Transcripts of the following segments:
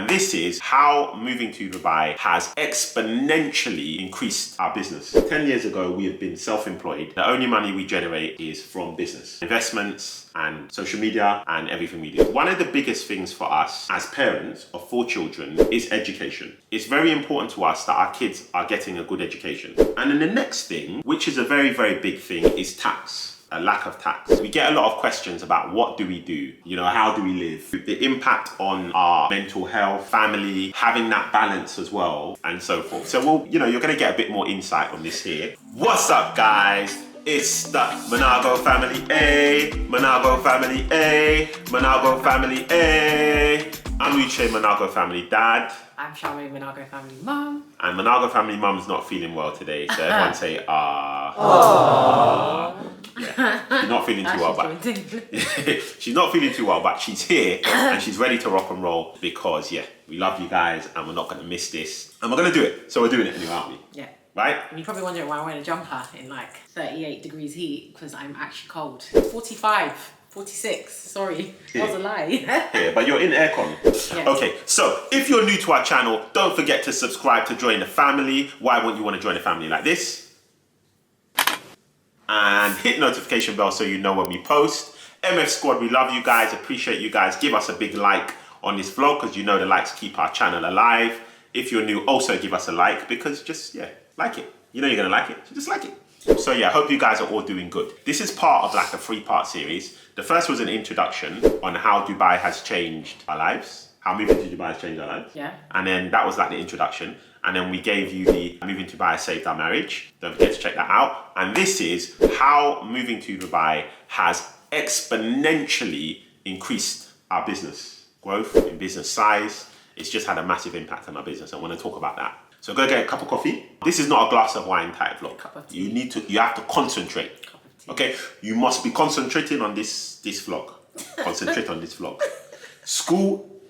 And this is how moving to Dubai has exponentially increased our business. 10 years ago, we have been self-employed. The only money we generate is from business, investments, and social media and everything we do. One of the biggest things for us as parents of 4 children is education. It's very important to us that our kids are getting a good education. And then the next thing, which is a very, very big thing, is tax. A lack of tax. We get a lot of questions about what do we do? You know, how do we live? The impact on our mental health, family, having that balance as well, and so forth. So you're gonna get a bit more insight on this here. What's up, guys? It's the Monago family, Monago family, Monago family, I'm Uche, Monago family dad. I'm Charmaine, Monago family mum. And Monago family mum's not feeling well today, so everyone say, Yeah, she's not feeling too well, but she's not feeling too well, but she's here and she's ready to rock and roll because, we love you guys and we're not going to miss this. And we're going to do it. So we're doing it anyway, aren't we? Yeah. Right? And you're probably wondering why I'm wearing a jumper in like 38 degrees heat because I'm actually cold. 45. 46, sorry, that was a lie. Yeah, but you're in aircon. Yeah. Okay, so if you're new to our channel, don't forget to subscribe to join the family. Why won't you want to join the family like this? And hit notification bell so you know when we post. MF Squad, we love you guys, appreciate you guys. Give us a big like on this vlog because you know the likes keep our channel alive. If you're new, also give us a like because just, like it. You know you're going to like it, so just like it. So I hope you guys are all doing good. This is part of like a 3-part series. The first was an introduction on how Dubai has changed our lives. How moving to Dubai has changed our lives. Yeah. And then that was like the introduction. And then we gave you the moving to Dubai has saved our marriage. Don't forget to check that out. And this is how moving to Dubai has exponentially increased our business growth in business size. It's just had a massive impact on our business. I want to talk about that. So go get a cup of coffee. This is not a glass of wine type vlog. You have to concentrate. Okay? You must be concentrating on this vlog. Concentrate on this vlog.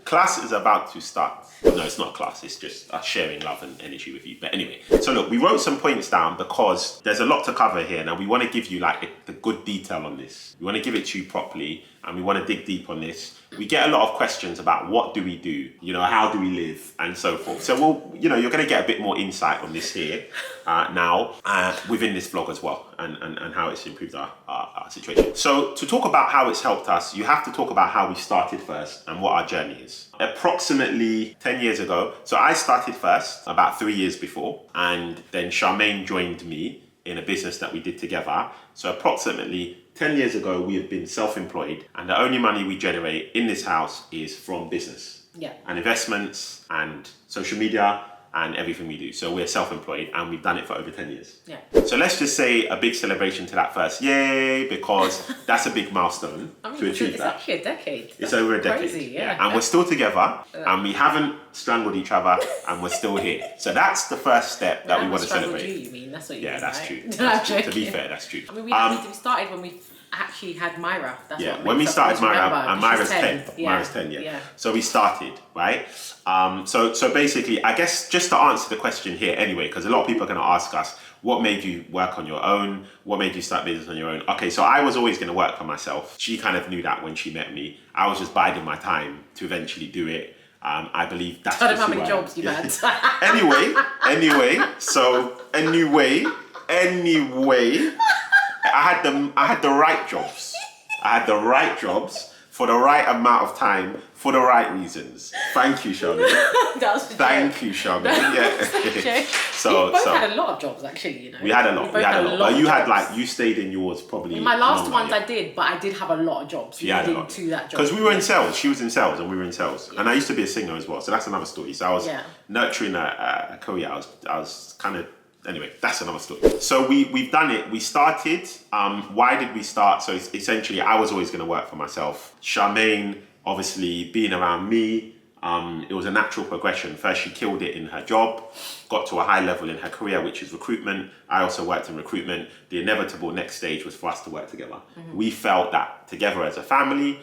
Class is about to start. Well, no, it's not a class. It's just us sharing love and energy with you. But anyway, so look, we wrote some points down because there's a lot to cover here. Now we want to give you like the good detail on this. We want to give it to you properly and we want to dig deep on this. We get a lot of questions about what do we do? You know, how do we live and so forth. So you're going to get a bit more insight on this here now within this vlog as well and how it's improved our situation. So to talk about how it's helped us, you have to talk about how we started first and what our journey is. Approximately 10 years ago, so I started first about 3 years before, and then Charmaine joined me in a business that we did together. So approximately 10 years ago, we have been self-employed, and the only money we generate in this house is from business. Yeah. And investments and social media and everything we do. So we're self-employed and we've done it for over 10 years. Yeah. So let's just say a big celebration to that first. Yay, because that's a big milestone to achieve it's that. actually a decade. It's over a decade. Crazy, yeah. And we're still together and we haven't strangled each other and we're still here. So that's the first step that we want to celebrate. You mean? That's what you mean, that's right? true. That's true. To be fair, that's true. I mean, we started when we actually had Myra. That's when we started Myra, and Myra's 10. Yeah. Myra's 10, So we started, right? So basically, I guess just to answer the question here anyway, because a lot of people are going to ask us, what made you work on your own? What made you start business on your own? Okay, so I was always going to work for myself. She kind of knew that when she met me. I was just biding my time to eventually do it. I believe that's just how many jobs you've had. Anyway, I had the right jobs. I had the right jobs for the right amount of time for the right reasons. Thank you, Charmaine. Thank you, Charmaine. Yeah. So we both had a lot of jobs, actually. You know. We had a lot. But you stayed in yours probably. In my last ones, I did, but I did have a lot of jobs leading to that job. Because we were in sales. She was in sales, and we were in sales. Yeah. And I used to be a singer as well. So that's another story. So I was nurturing a career. I was kind of. Anyway, that's another story. So we've done it. We started. Why did we start? So essentially, I was always going to work for myself. Charmaine, obviously, being around me, it was a natural progression. First, she killed it in her job, got to a high level in her career, which is recruitment. I also worked in recruitment. The inevitable next stage was for us to work together. Mm-hmm. We felt that together as a family,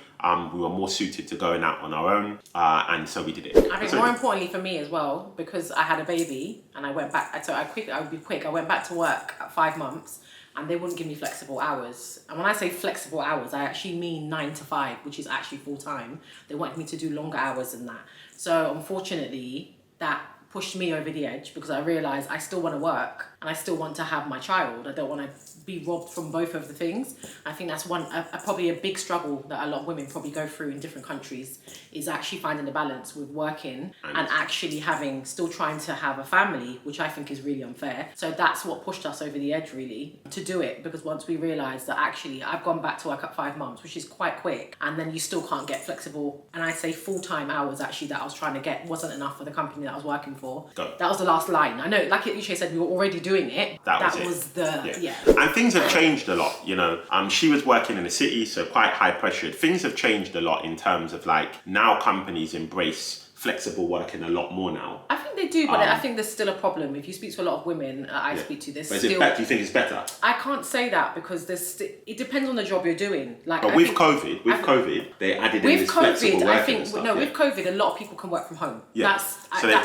we were more suited to going out on our own, and so we did it. I think more importantly for me as well, because I had a baby and I went back, so I would be quick, I went back to work at 5 months, and they wouldn't give me flexible hours. And when I say flexible hours, I actually mean 9 to 5, which is actually full time. They wanted me to do longer hours than that. So unfortunately, that pushed me over the edge because I realised I still want to work and I still want to have my child. I don't want to be robbed from both of the things. I think that's probably a big struggle that a lot of women probably go through in different countries, is actually finding the balance with working and actually still trying to have a family, which I think is really unfair. So that's what pushed us over the edge really to do it, because once we realised that actually I've gone back to work at 5 months, which is quite quick, and then you still can't get flexible, and I say full-time hours actually that I was trying to get wasn't enough for the company that I was working for. That was the last line. I know, like Uche said, we were already doing it. That was the. And things have changed a lot, you know. She was working in the city, so quite high pressured. Things have changed a lot in terms of like now companies embrace flexible working a lot more now. I think they do, but I think there's still a problem. If you speak to a lot of women I speak to, there's but still... do you think it's better? I can't say that because it depends on the job you're doing. Like, but with COVID, they added in this flexible working and stuff. With COVID, a lot of people can work from home. Yeah. That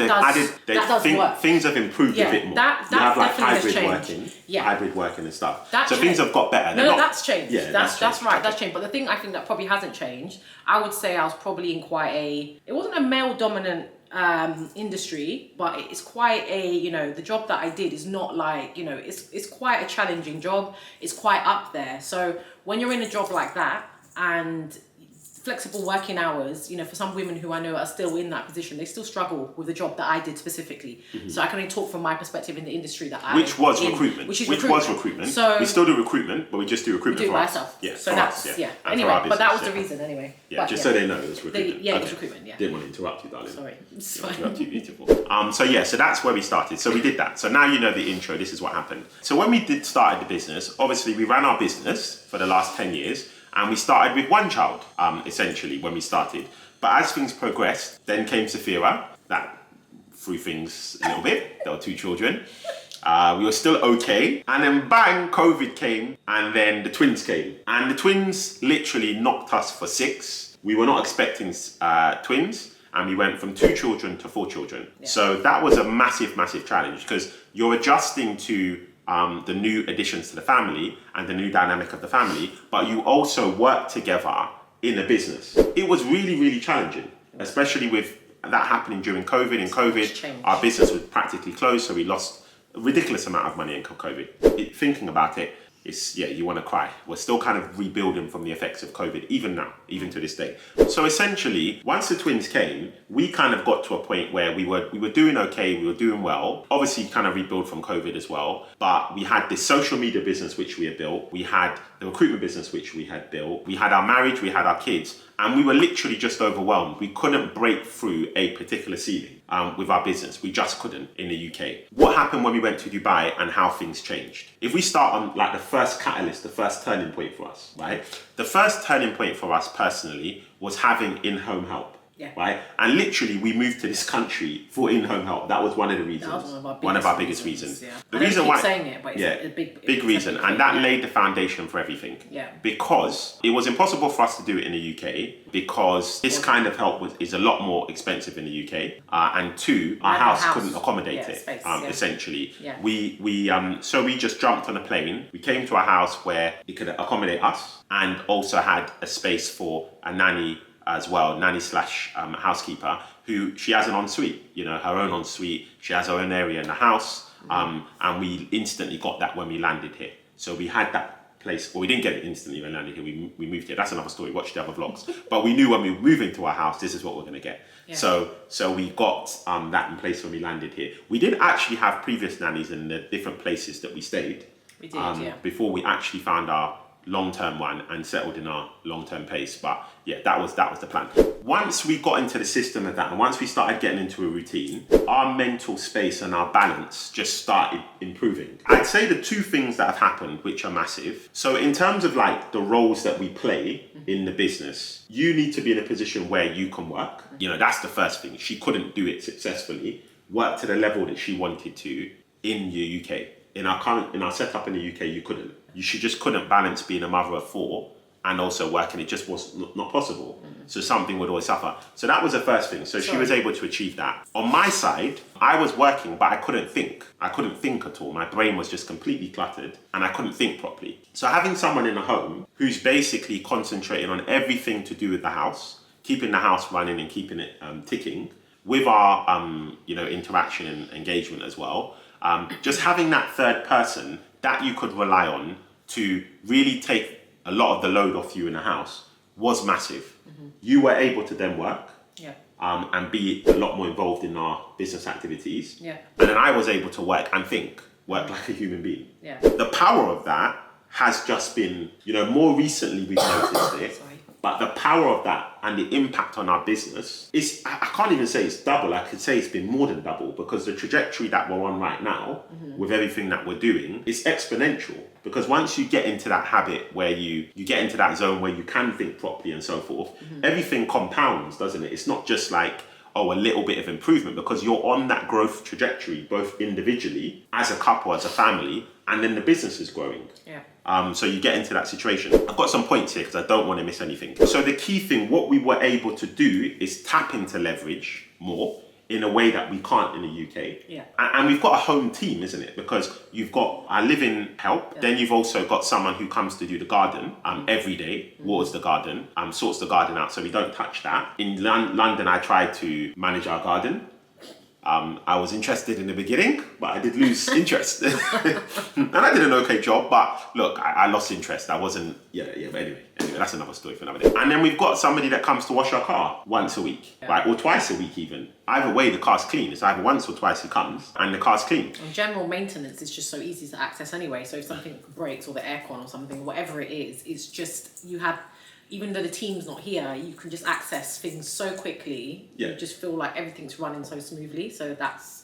does work. Things have improved a bit more. That you have like hybrid working and stuff. So things have got better. That's changed. Yeah, that's right. That's changed. But the thing I think that probably hasn't changed, I would say I was probably in it wasn't a male dominant industry, but it's quite the job that I did is not like, it's quite a challenging job. It's quite up there. So when you're in a job like that and flexible working hours, for some women who I know are still in that position, they still struggle with the job that I did specifically. Mm-hmm. So I can only talk from my perspective in the industry that which was recruitment. So we still do recruitment, but we just do recruitment for ourselves. Yeah, so anyway, but that was the reason anyway. Yeah, so they know it was recruitment. It was recruitment. Yeah. Didn't want to interrupt you, darling. Sorry. Didn't interrupt you, beautiful. So that's where we started. So we did that. So now you know the intro. This is what happened. So when we started the business, obviously we ran our business for the last 10 years. And we started with one child, essentially, when we started. But as things progressed, then came Safira. That threw things a little bit. There were 2 children. We were still okay. And then bang, COVID came. And then the twins came. And the twins literally knocked us for 6. We were not expecting twins. And we went from 2 children to 4 children. Yeah. So that was a massive, massive challenge because you're adjusting to the new additions to the family and the new dynamic of the family, but you also work together in a business. It was really, really challenging, especially with that happening during COVID. In COVID, our business was practically closed, so we lost a ridiculous amount of money in COVID. Thinking about it, you want to cry. We're still kind of rebuilding from the effects of COVID, even now, even to this day. So essentially, once the twins came, we kind of got to a point where we were doing okay, we were doing well. Obviously, kind of rebuild from COVID as well. But we had this social media business which we had built. We had the recruitment business which we had built. We had our marriage, we had our kids. And we were literally just overwhelmed. We couldn't break through a particular ceiling with our business. We just couldn't in the UK. What happened when we went to Dubai and how things changed? If we start on like the first catalyst, the first turning point for us, right? The first turning point for us personally was having in-home help. Yeah. Right? And literally we moved to this country for in-home help. That was one of the reasons. That was one of our biggest reasons. Yeah. The reason why saying it, but it's a big reason. And that laid the foundation for everything. Yeah. Because it was impossible for us to do it in the UK because this kind of help is a lot more expensive in the UK. And 2, our house couldn't accommodate it. Space, essentially. Yeah. So we just jumped on a plane. We came to a house where it could accommodate us and also had a space for a nanny as well, nanny / housekeeper, who she has an ensuite, her own ensuite. She has her own area in the house, and we instantly got that when we landed here. So we had that place, well, we didn't get it instantly when we landed here. We moved here. That's another story. Watch the other vlogs. But we knew when we were moving to our house, this is what we're going to get. Yeah. So we got that in place when we landed here. We did actually have previous nannies in the different places that we stayed. We did, before we actually found our long-term one and settled in our long-term pace. But yeah, that was the plan. Once we got into the system of that and once we started getting into a routine, our mental space and our balance just started improving. I'd say the 2 things that have happened which are massive. So in terms of like the roles that we play in the business, you need to be in a position where you can work. That's the first thing. She couldn't do it successfully, work to the level that she wanted to in the UK. In our setup in the UK, you couldn't. She just couldn't balance being a mother of 4 and also working, it just was not possible. So something would always suffer. So that was the first thing. So she was able to achieve that. On my side, I was working, but I couldn't think. I couldn't think at all. My brain was just completely cluttered and I couldn't think properly. So having someone in the home who's basically concentrating on everything to do with the house, keeping the house running and keeping it ticking, with our interaction and engagement as well, just having that third person that you could rely on to really take a lot of the load off you in the house was massive. You were able to then work and be a lot more involved in our business activities. And then I was able to work and think, work like a human being. The power of that has just been, more recently we've noticed it. But the power of that and the impact on our business is, I can't even say it's double. I could say it's been more than double, because the trajectory that we're on right now with everything that we're doing is exponential. Because once you get into that habit where you get into that zone where you can think properly and so forth, everything compounds, doesn't it? It's not just like, a little bit of improvement, because you're on that growth trajectory, both individually, as a couple, as a family, and then the business is growing. So you get into that situation. I've got some points here because I don't want to miss anything. So the key thing, what we were able to do is tap into leverage more in a way that we can't in the UK. And we've got a home team, isn't it? Because you've got our living help, then you've also got someone who comes to do the garden every day, waters the garden, sorts the garden out so we don't touch that. In London, I tried to manage our garden. I was interested in the beginning, but I did lose interest. And I did an okay job, but look, I lost interest. I wasn't, but anyway, that's another story for another day. And then we've got somebody that comes to wash our car once a week, right? Or twice a week even. Either way, the car's clean. It's either once or twice he comes and the car's clean. And general maintenance is just so easy to access anyway. So if something breaks or the aircon or something, whatever it is, it's just, you have, even though the team's not here, you can just access things so quickly. You just feel like everything's running so smoothly. So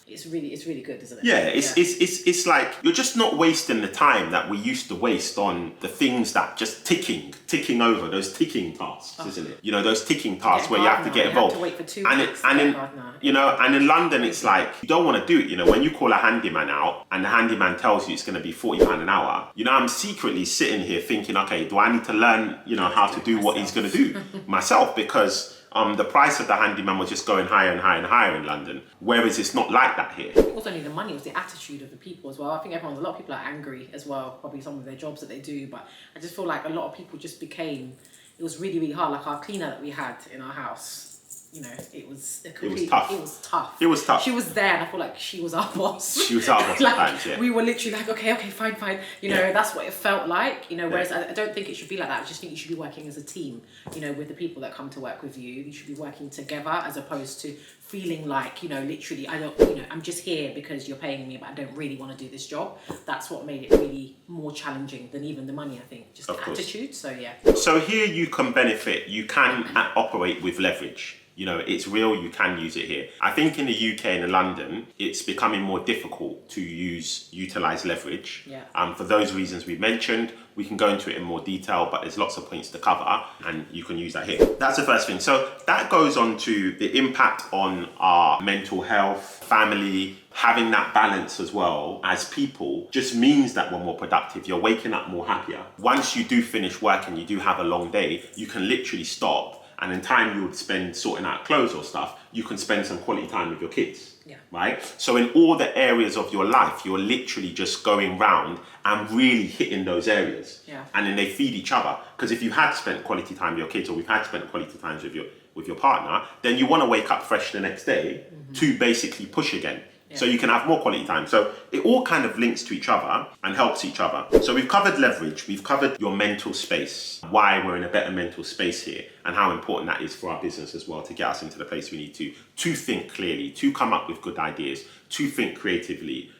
it's really good, isn't it? It's like you're just not wasting the time that we used to waste on the things that just ticking over, those ticking tasks, isn't it? Those ticking tasks where you have to get involved. You have to wait for 2 weeks and in London it's like you don't want to do it. When you call a handyman out and the handyman tells you it's going to be £40 an hour, I'm secretly sitting here thinking, okay, do I need to learn how to do what he's going to do myself, because the price of the handyman was just going higher and higher and higher in London, whereas it's not like that here. It wasn't only the money, it was the attitude of the people as well. I think a lot of people are angry as well, probably some of their jobs that they do, but I just feel like a lot of people just became, it was really, really hard. Like our cleaner that we had in our house, it was tough. It was tough. She was there and I feel like she was our boss. She was our boss like, at times, we were literally like, okay, fine. That's what it felt like, whereas I don't think it should be like that. I just think you should be working as a team, with the people that come to work with you. You should be working together as opposed to feeling like, literally, I'm just here because you're paying me, but I don't really want to do this job. That's what made it really more challenging than even the money, I think. Just the attitude, so yeah. So here you can benefit, you can operate with leverage. It's real, you can use it here. I think in the UK and in London, it's becoming more difficult to utilize leverage. For those reasons we mentioned, we can go into it in more detail, but there's lots of points to cover and you can use that here. That's the first thing. So that goes on to the impact on our mental health, family, having that balance as well as people just means that we're more productive. You're waking up more happier. Once you do finish work and you do have a long day, you can literally stop. And in time you would spend sorting out clothes or stuff, you can spend some quality time with your kids, right? So in all the areas of your life, you're literally just going round and really hitting those areas. And then they feed each other. Because if you had spent quality time with your kids, or we've had spent quality times with your partner, then you want to wake up fresh the next day to basically push again. So you can have more quality time. So it all kind of links to each other and helps each other. So we've covered leverage, we've covered your mental space, why we're in a better mental space here, and how important that is for our business as well to get us into the place we need to think clearly, to come up with good ideas, to think creatively,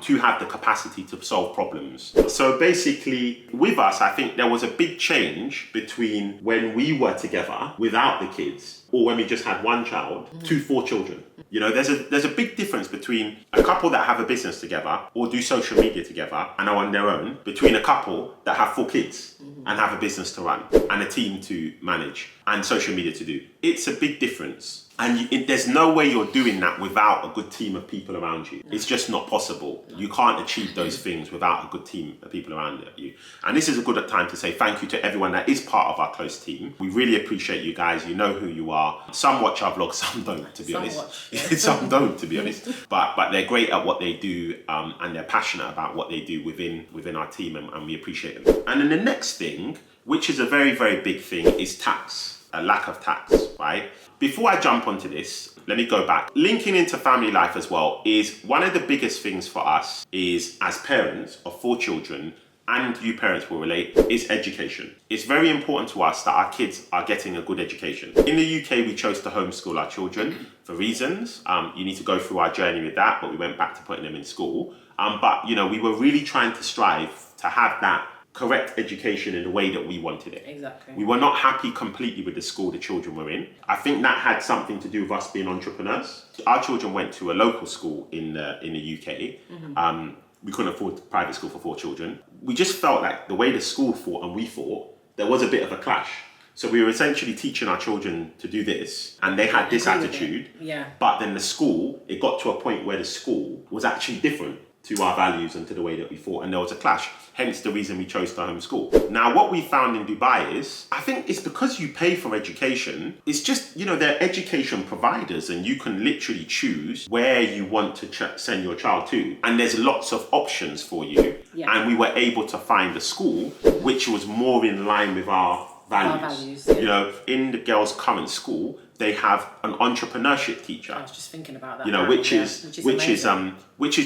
to have the capacity to solve problems. So basically, with us, I think there was a big change between when we were together without the kids, or when we just had one child, to 4 children. There's a big difference between a couple that have a business together or do social media together and are on their own, between a couple that have 4 kids and have a business to run and a team to manage and social media to do. It's a big difference. And there's no way you're doing that without a good team of people around you. It's just not possible. You can't achieve those things without a good team of people around you. And this is a good time to say thank you to everyone that is part of our close team. We really appreciate you guys. You know who you are. Some watch our vlogs, some don't, to be honest. Watch, yeah. Some don't, to be honest. But they're great at what they do, and they're passionate about what they do within our team, and we appreciate them. And then the next thing, which is a very, very big thing, is tax. A lack of tax, right? Before I jump onto this, let me go back. Linking into family life as well is one of the biggest things for us is, as parents of 4 children, and you parents will relate, is education. It's very important to us that our kids are getting a good education. In the UK, we chose to homeschool our children for reasons. You need to go through our journey with that, but we went back to putting them in school. But we were really trying to strive to have that correct education in the way that we wanted it. Exactly. We were not happy completely with the school the children were in. I think that had something to do with us being entrepreneurs. Our children went to a local school in the UK. Mm-hmm. We couldn't afford private school for 4 children. We just felt like the way the school thought and we thought, there was a bit of a clash. So we were essentially teaching our children to do this, and they had this attitude. Yeah. But then the school, it got to a point where the school was actually different to our values and to the way that we thought, and there was a clash. Hence the reason we chose to homeschool. Now, what we found in Dubai is, I think it's because you pay for education, it's just, they're education providers, and you can literally choose where you want to send your child to. And there's lots of options for you. Yeah. And we were able to find a school which was more in line with our values. Yeah. In the girls' current school, they have an entrepreneurship teacher. I was just thinking about that. Which is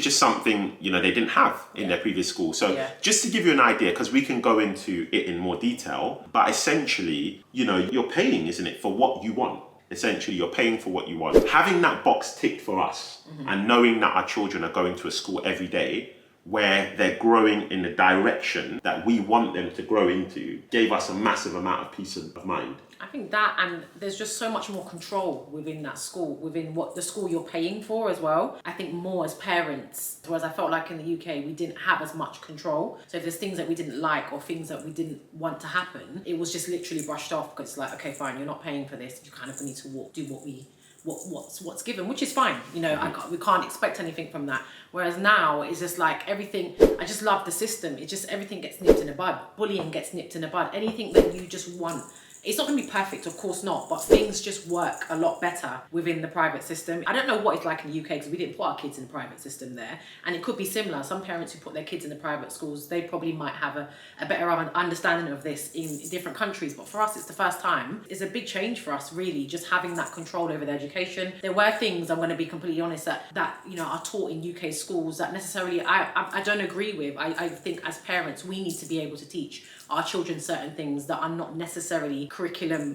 just something they didn't have in their previous school. So just to give you an idea, because we can go into it in more detail, but essentially, you're paying, isn't it, for what you want. Essentially, you're paying for what you want. Having that box ticked for us, and knowing that our children are going to a school every day where they're growing in the direction that we want them to grow into, gave us a massive amount of peace of mind. I think that, and there's just so much more control within that school, within what the school you're paying for as well. I think more as parents, whereas I felt like in the UK, we didn't have as much control. So if there's things that we didn't like or things that we didn't want to happen, it was just literally brushed off, because it's like, okay, fine, you're not paying for this. You kind of need to do what's given, which is fine. We can't expect anything from that. Whereas now it's just like everything, I just love the system. It's just everything gets nipped in the bud. Bullying gets nipped in the bud. Anything that you just want. It's not going to be perfect, of course not, but things just work a lot better within the private system. I don't know what it's like in the UK, because we didn't put our kids in the private system there, and it could be similar. Some parents who put their kids in the private schools, they probably might have a better understanding of this in different countries, but for us it's the first time. It's a big change for us, really, just having that control over their education. There were things, I'm going to be completely honest, that are taught in UK schools that necessarily I don't agree with. I think as parents we need to be able to teach our children certain things that are not necessarily curriculum,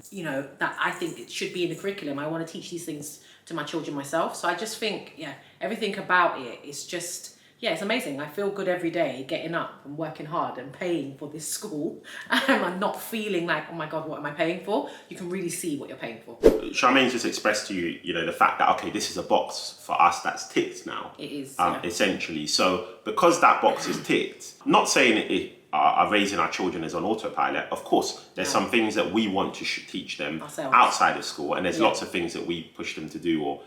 that I think it should be in the curriculum. I want to teach these things to my children myself. So I just think, everything about it is just, it's amazing. I feel good every day getting up and working hard and paying for this school. I'm not feeling like, oh my God, what am I paying for? You can really see what you're paying for. Charmaine just expressed to you, the fact that, okay, this is a box for us that's ticked now. It is. Essentially. So because that box is ticked, not saying it are raising our children as on autopilot. Of course, there's some things that we want to teach them outside of school, and there's lots of things that we push them to do or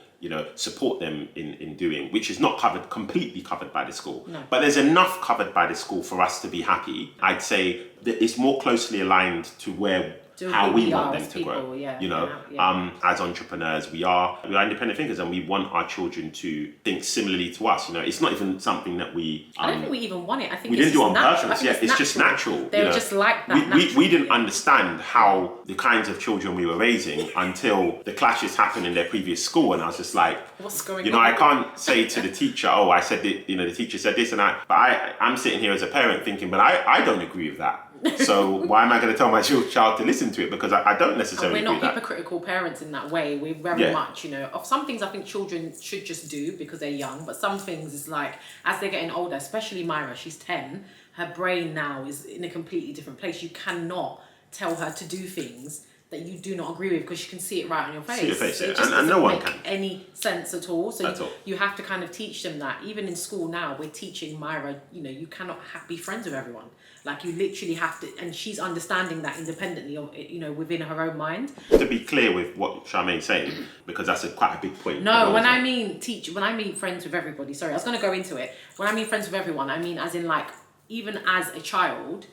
support them in doing, which is not completely covered by the school. No. But there's enough covered by the school for us to be happy. I'd say that it's more closely aligned to how we want them to grow. As entrepreneurs, we are independent thinkers, and we want our children to think similarly to us. It's not even something that we. I don't think we even want it. I think we didn't do it on purpose. Yeah, it's just natural. They're just like that. We didn't understand how the kinds of children we were raising until the clashes happened in their previous school, and I was just like, what's going on? I can't say to the teacher, oh, I said that, the teacher said this and that, but I'm sitting here as a parent thinking, but I don't agree with that. So why am I going to tell my child to listen to it? Because I don't necessarily agree. We're not that. hypocritical parents in that way. We're very much, of some things I think children should just do because they're young, but some things is like, as they're getting older, especially Myra, she's 10, her brain now is in a completely different place. You cannot tell her to do things that you do not agree with, because you can see it right on your face. See your face, So yeah. it just And no doesn't one make can. any sense at all. So At all. you have to kind of teach them that. Even in school now, we're teaching Myra, you know, you cannot be friends with everyone. Like, you literally have to, and she's understanding that independently, of, you know, within her own mind. To be clear with what Charmaine's saying, because that's quite a big point. No, when I mean friends with everybody, sorry, I was going to go into it. When I mean friends with everyone, I mean as in, like, even as a child,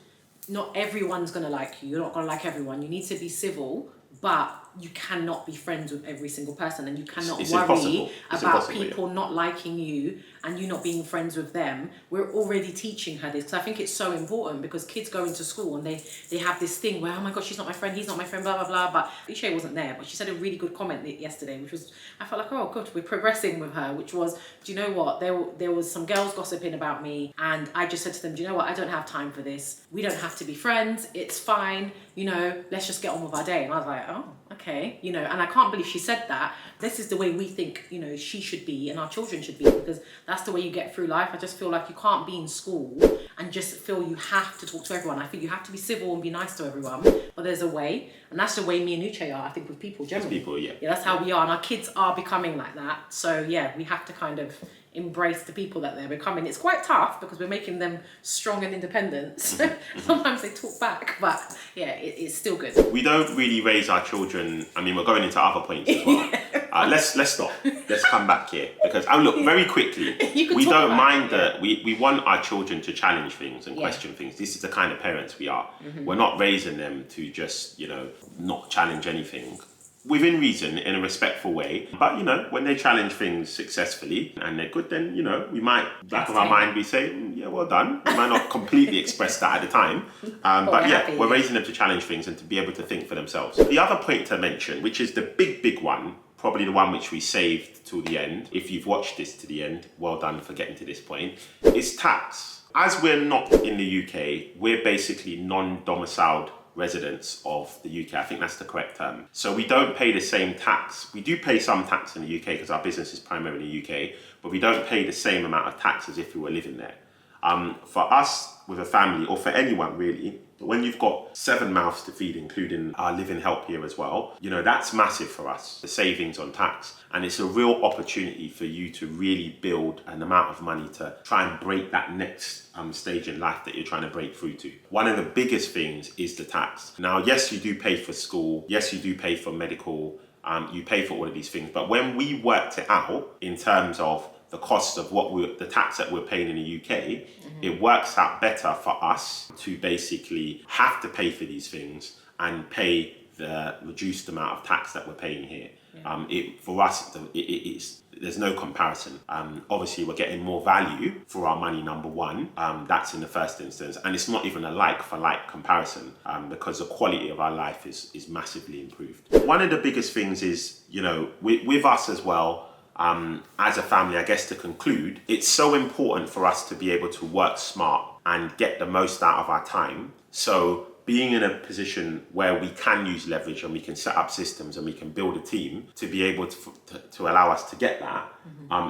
not everyone's going to like you. You're not going to like everyone. You need to be civil, but you cannot be friends with every single person, and you cannot worry about people not liking you and you not being friends with them. We're already teaching her this, because I think it's so important, because kids go into school and they have this thing where, oh my God, she's not my friend, he's not my friend, blah, blah, blah. But Ishay wasn't there, but she said a really good comment yesterday, which was, I felt like, oh, good, we're progressing with her, which was, do you know what? There was some girls gossiping about me, and I just said to them, do you know what? I don't have time for this. We don't have to be friends. It's fine. You know, let's just get on with our day. And I was like, oh, okay. You know, and I can't believe she said that. This is the way we think, you know, she should be and our children should be, because that's the way you get through life. I just feel like you can't be in school and just feel you have to talk to everyone. I think you have to be civil and be nice to everyone, but there's a way, and that's the way me and Uche are, I think, with people generally. People, yeah. Yeah, that's how we are, and our kids are becoming like that. So yeah, we have to kind of embrace the people that they're becoming. It's quite tough because we're making them strong and independent. So sometimes they talk back, but yeah, it's still good. We don't really raise our children. I mean, we're going into other points as well. Let's stop. Let's come back here, because look, very quickly. We don't mind that we want our children to challenge things and question things. This is the kind of parents we are. We're not raising them to just, you know, not challenge anything. Within reason, in a respectful way. But, you know, when they challenge things successfully and they're good, then, you know, we might, back of our mind, we say, yeah, well done. We might not completely express that at the time. But yeah, we're raising them to challenge things and to be able to think for themselves. The other point to mention, which is the big one, probably the one which we saved till the end. If you've watched this to the end, well done for getting to this point, is tax. As we're not in the UK, we're basically non-domiciled residents of the UK. I think that's the correct term. So we don't pay the same tax. We do pay some tax in the UK because our business is primarily UK, but we don't pay the same amount of tax as if we were living there. For us, with a family, or for anyone really, when you've got 7 mouths to feed, including our living help here as well, you know, that's massive for us, the savings on tax. And it's a real opportunity for you to really build an amount of money to try and break that next stage in life that you're trying to break through to. One of the biggest things is the tax. Now, yes, you do pay for school. Yes, you do pay for medical. You pay for all of these things. But when we worked it out in terms of the cost of the tax that we're paying in the UK, it works out better for us to basically have to pay for these things and pay the reduced amount of tax that we're paying here. For us, there's no comparison. Obviously, we're getting more value for our money, number one. That's in the first instance. And it's not even a like-for-like comparison because the quality of our life is massively improved. One of the biggest things is, you know, with us as well, as a family, I guess to conclude, it's so important for us to be able to work smart and get the most out of our time. So being in a position where we can use leverage and we can set up systems and we can build a team to be able to allow us to get that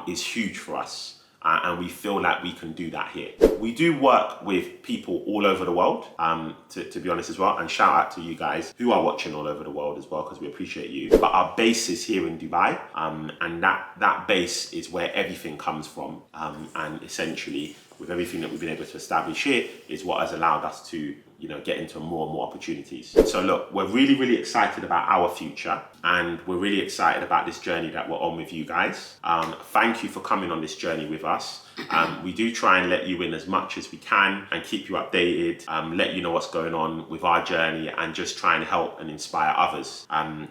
is huge for us. And we feel like we can do that here. We do work with people all over the world, to be honest as well. And shout out to you guys who are watching all over the world as well, because we appreciate you. But our base is here in Dubai. And that base is where everything comes from. And essentially, with everything that we've been able to establish here, is what has allowed us to, you know, get into more and more opportunities. So look, we're really, really excited about our future, and we're really excited about this journey that we're on with you guys. Thank you for coming on this journey with us. We do try and let you in as much as we can and keep you updated, let you know what's going on with our journey, and just try and help and inspire others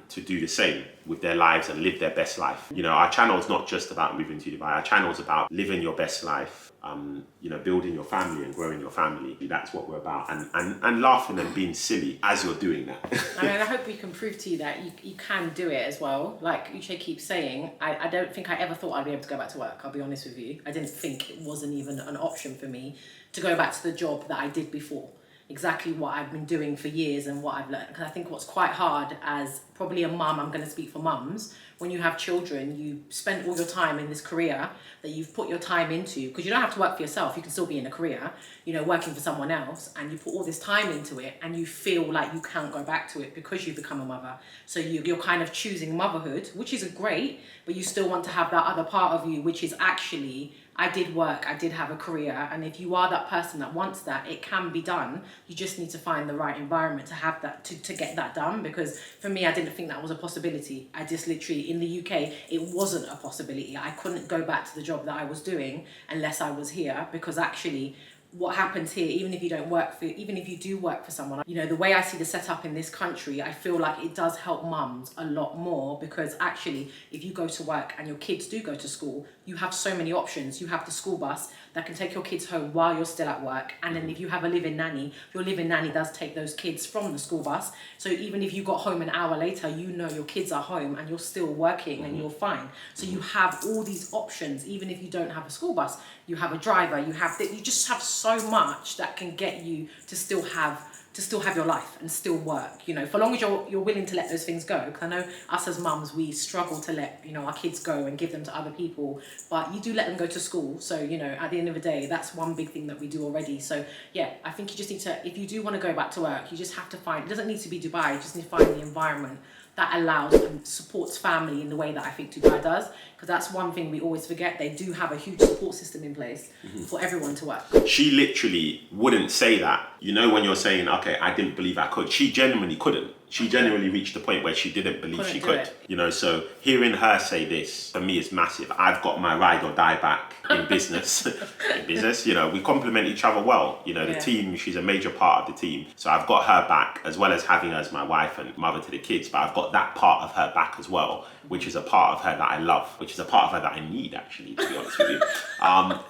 to do the same with their lives and live their best life. You know, our channel is not just about moving to Dubai. Our channel is about living your best life, you know, building your family and growing your family. That's what we're about, and laughing and being silly as you're doing that. I mean, I hope we can prove to you that you can do it as well. Like Uche keeps saying, I don't think I ever thought I'd be able to go back to work. I'll be honest with you. I didn't think it wasn't even an option for me to go back to the job that I did before. Exactly what I've been doing for years and what I've learned. Because I think what's quite hard as probably a mum, I'm going to speak for mums, when you have children, you spend all your time in this career that you've put your time into, because you don't have to work for yourself, you can still be in a career, working for someone else, and you put all this time into it and you feel like you can't go back to it because you've become a mother. So you're kind of choosing motherhood, which is great, but you still want to have that other part of you, which is actually, I did work, I did have a career, and if you are that person that wants that, it can be done. You just need to find the right environment to have that, to get that done, because for me, I didn't think that was a possibility. I just literally, in the UK, it wasn't a possibility. I couldn't go back to the job that I was doing unless I was here, because actually, what happens here, even if you do work for someone, the way I see the setup in this country, I feel like it does help mums a lot more, because actually, if you go to work and your kids do go to school, you have so many options. You have the school bus that can take your kids home while you're still at work. And then if you have a live-in nanny, your live-in nanny does take those kids from the school bus. So even if you got home an hour later, your kids are home and you're still working and you're fine. So you have all these options, even if you don't have a school bus. You have a driver, you just have so much that can get you to still have your life and still work, for long as you're willing to let those things go. Because I know us as mums, we struggle to let, our kids go and give them to other people, but you do let them go to school. So, at the end of the day, that's one big thing that we do already. So yeah, I think you just need to, if you do want to go back to work, you just have to find, it doesn't need to be Dubai, you just need to find the environment that allows and supports family in the way that I think Dubai does. Because that's one thing we always forget. They do have a huge support system in place for everyone to work. She literally wouldn't say that. When you're saying, okay, I didn't believe I could. She genuinely couldn't. She genuinely reached the point where she didn't believe she could. So hearing her say this, for me, is massive. I've got my ride or die back in business. We complement each other well. The team, she's a major part of the team. So I've got her back, as well as having her as my wife and mother to the kids. But I've got that part of her back as well, which is a part of her that I love, which is a part of her that I need, actually, to be honest with you.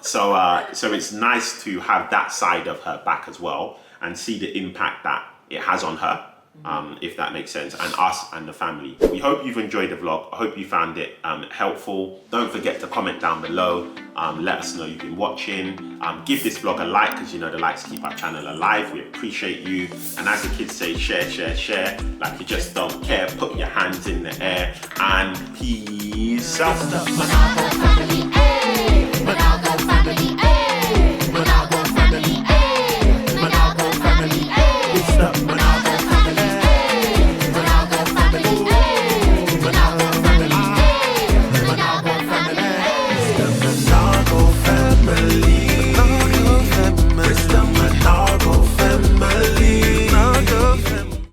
So it's nice to have that side of her back as well and see the impact that it has on her. If that makes sense, and us and the family. We hope you've enjoyed the vlog. I hope you found it helpful. Don't forget to comment down below. Let us know you've been watching. Give this vlog a like, because the likes keep our channel alive. We appreciate you. And as the kids say, share, share, share. Like you just don't care. Put your hands in the air and peace out. Monago family, Monago family,